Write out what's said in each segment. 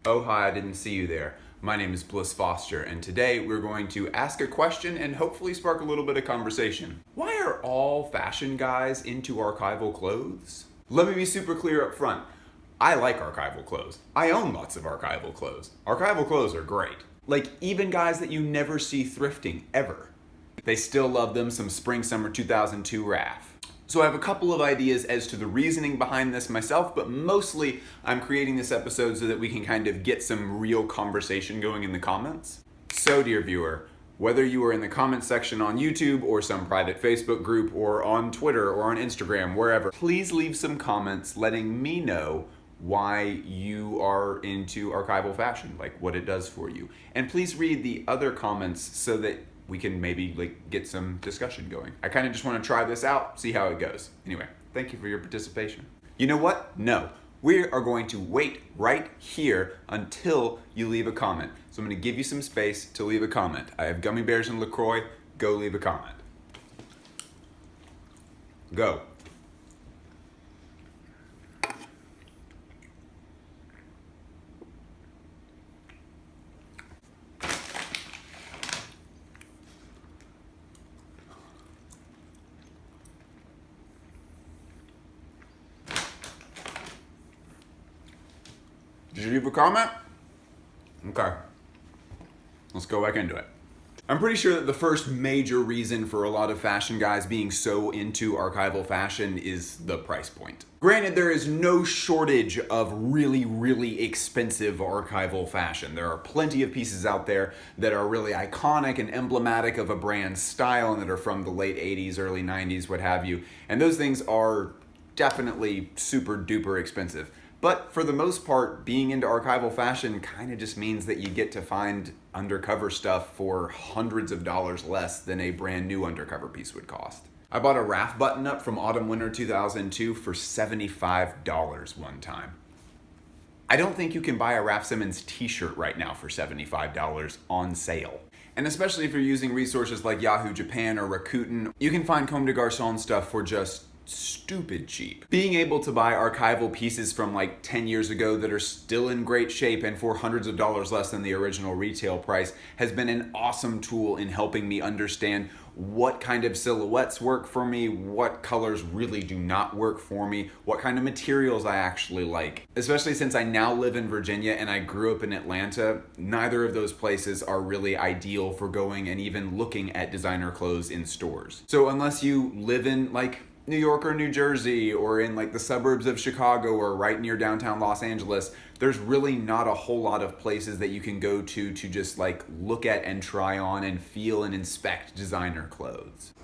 Oh, hi, I didn't see you there. My name is Bliss Foster, and today we're going to ask a question and hopefully spark a little bit of conversation. Why are all fashion guys into archival clothes? Let me be super clear up front. I like archival clothes. I own lots of archival clothes. Archival clothes are great. Like, even guys that you never see thrifting, ever. They still love them some spring-summer 2002 Raph. So I have a couple of ideas as to the reasoning behind this myself, but mostly I'm creating this episode so that we can kind of get some real conversation going in the comments. So, dear viewer, whether you are in the comments section on YouTube or some private Facebook group or on Twitter or on Instagram, wherever, please leave some comments letting me know why you are into archival fashion, like what it does for you. And please read the other comments so that we can maybe get some discussion going. I kind of just want to try this out, see how it goes. Anyway, thank you for your participation. You know what? No, we are going to wait right here until you leave a comment. So I'm going to give you some space to leave a comment. I have gummy bears and LaCroix. Go leave a comment. Go. Did you leave a comment? Okay. Let's go back into it. I'm pretty sure that the first major reason for a lot of fashion guys being so into archival fashion is the price point. Granted, there is no shortage of really, really expensive archival fashion. There are plenty of pieces out there that are really iconic and emblematic of a brand's style and that are from the late 80s, early 90s, what have you. And those things are definitely super duper expensive. But for the most part, being into archival fashion kind of just means that you get to find undercover stuff for hundreds of dollars less than a brand new undercover piece would cost. I bought a Raph button-up from autumn-winter 2002 for $75 one time. I don't think you can buy a Raph Simmons t-shirt right now for $75 on sale. And especially if you're using resources like Yahoo Japan or Rakuten, you can find Comme des Garçons stuff for just stupid cheap. Being able to buy archival pieces from like 10 years ago that are still in great shape and for hundreds of dollars less than the original retail price has been an awesome tool in helping me understand what kind of silhouettes work for me, what colors really do not work for me, what kind of materials I actually like. Especially since I now live in Virginia and I grew up in Atlanta, neither of those places are really ideal for going and even looking at designer clothes in stores. So unless you live in New York or New Jersey or in the suburbs of Chicago or right near downtown Los Angeles, there's really not a whole lot of places that you can go to just look at and try on and feel and inspect designer clothes.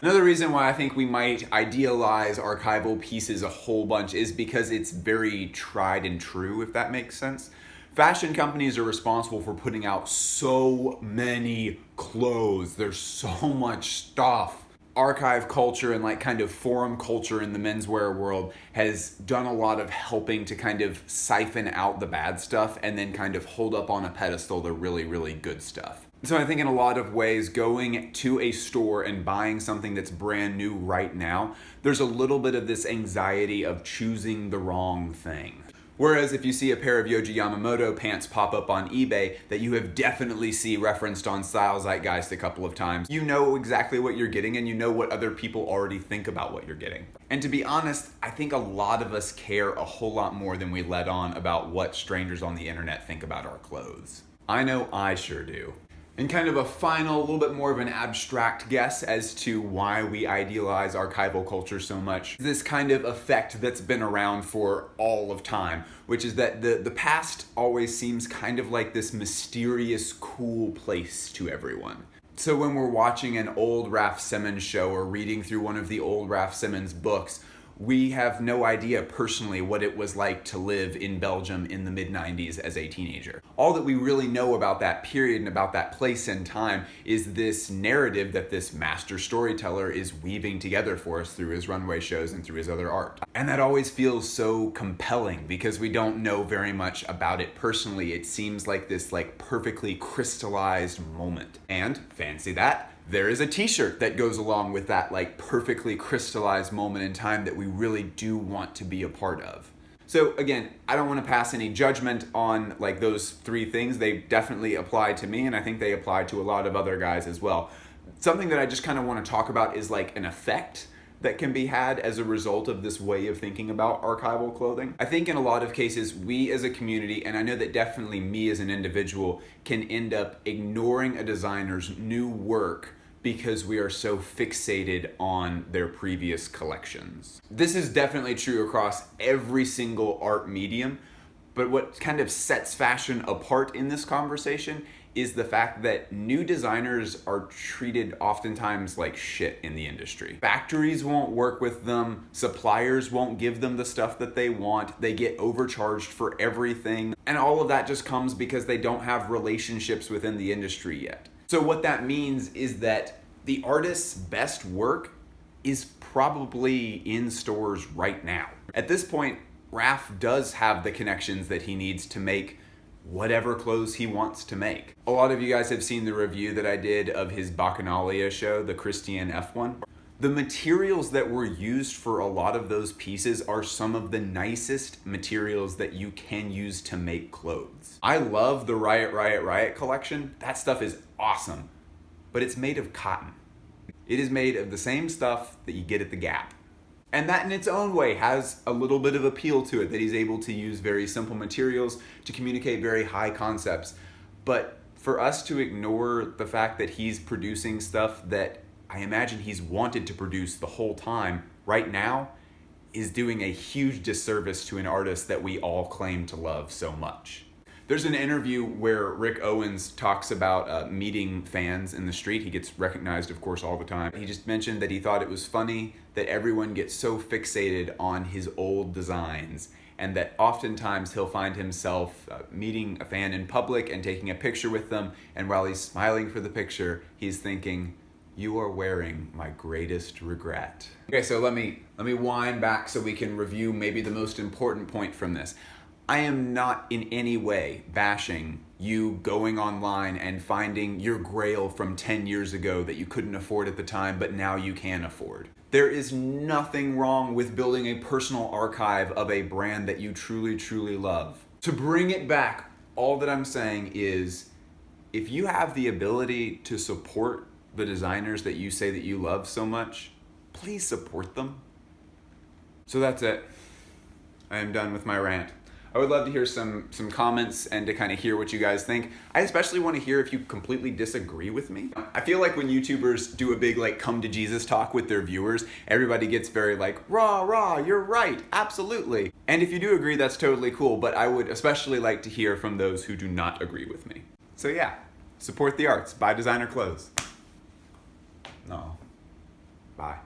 Another reason why I think we might idealize archival pieces a whole bunch is because it's very tried and true, if that makes sense. Fashion companies are responsible for putting out so many clothes. There's so much stuff. Archive culture and kind of forum culture in the menswear world has done a lot of helping to kind of siphon out the bad stuff and then kind of hold up on a pedestal the really, really good stuff. So I think in a lot of ways, going to a store and buying something that's brand new right now, there's a little bit of this anxiety of choosing the wrong thing. Whereas if you see a pair of Yohji Yamamoto pants pop up on eBay that you have definitely seen referenced on Style Zeitgeist a couple of times, you know exactly what you're getting and you know what other people already think about what you're getting. And to be honest, I think a lot of us care a whole lot more than we let on about what strangers on the internet think about our clothes. I know I sure do. And kind of a final, little bit more of an abstract guess as to why we idealize archival culture so much. This kind of effect that's been around for all of time, which is that the past always seems kind of like this mysterious, cool place to everyone. So when we're watching an old Raph Simmons show or reading through one of the old Raph Simmons books, we have no idea personally what it was like to live in Belgium in the mid-90s as a teenager. All that we really know about that period and about that place and time is this narrative that this master storyteller is weaving together for us through his runway shows and through his other art. And that always feels so compelling because we don't know very much about it personally. It seems like this perfectly crystallized moment. And fancy that, there is a t-shirt that goes along with that perfectly crystallized moment in time that we really do want to be a part of. So again, I don't want to pass any judgment on like those three things. They definitely apply to me, and I think they apply to a lot of other guys as well. Something that I just kind of want to talk about is like an effect that can be had as a result of this way of thinking about archival clothing. I think in a lot of cases, we as a community, and I know that definitely me as an individual, can end up ignoring a designer's new work because we are so fixated on their previous collections. This is definitely true across every single art medium, but what kind of sets fashion apart in this conversation is the fact that new designers are treated oftentimes like shit in the industry. Factories won't work with them, suppliers won't give them the stuff that they want, they get overcharged for everything, and all of that just comes because they don't have relationships within the industry yet. So what that means is that the artist's best work is probably in stores right now. At this point, Raph does have the connections that he needs to make whatever clothes he wants to make. A lot of you guys have seen the review that I did of his Bacchanalia show, the Christian F1. The materials that were used for a lot of those pieces are some of the nicest materials that you can use to make clothes. I love the Riot collection. That stuff is awesome, but it's made of cotton. It is made of the same stuff that you get at the Gap. And that in its own way has a little bit of appeal to it, that he's able to use very simple materials to communicate very high concepts. But for us to ignore the fact that he's producing stuff that I imagine he's wanted to produce the whole time right now is doing a huge disservice to an artist that we all claim to love so much. There's an interview where Rick Owens talks about meeting fans in the street. He gets recognized, of course, all the time. He just mentioned that he thought it was funny that everyone gets so fixated on his old designs, and that oftentimes he'll find himself meeting a fan in public and taking a picture with them, and while he's smiling for the picture, he's thinking, "You are wearing my greatest regret." Okay, so let me wind back so we can review maybe the most important point from this. I am not in any way bashing you going online and finding your grail from 10 years ago that you couldn't afford at the time, but now you can afford. There is nothing wrong with building a personal archive of a brand that you truly, truly love. To bring it back, all that I'm saying is, if you have the ability to support the designers that you say that you love so much, please support them. So that's it. I am done with my rant. I would love to hear some comments and to kind of hear what you guys think. I especially want to hear if you completely disagree with me. I feel like when YouTubers do a big like come to Jesus talk with their viewers, everybody gets very like, rah, you're right, absolutely. And if you do agree, that's totally cool, but I would especially like to hear from those who do not agree with me. So yeah, support the arts, buy designer clothes. No, bye.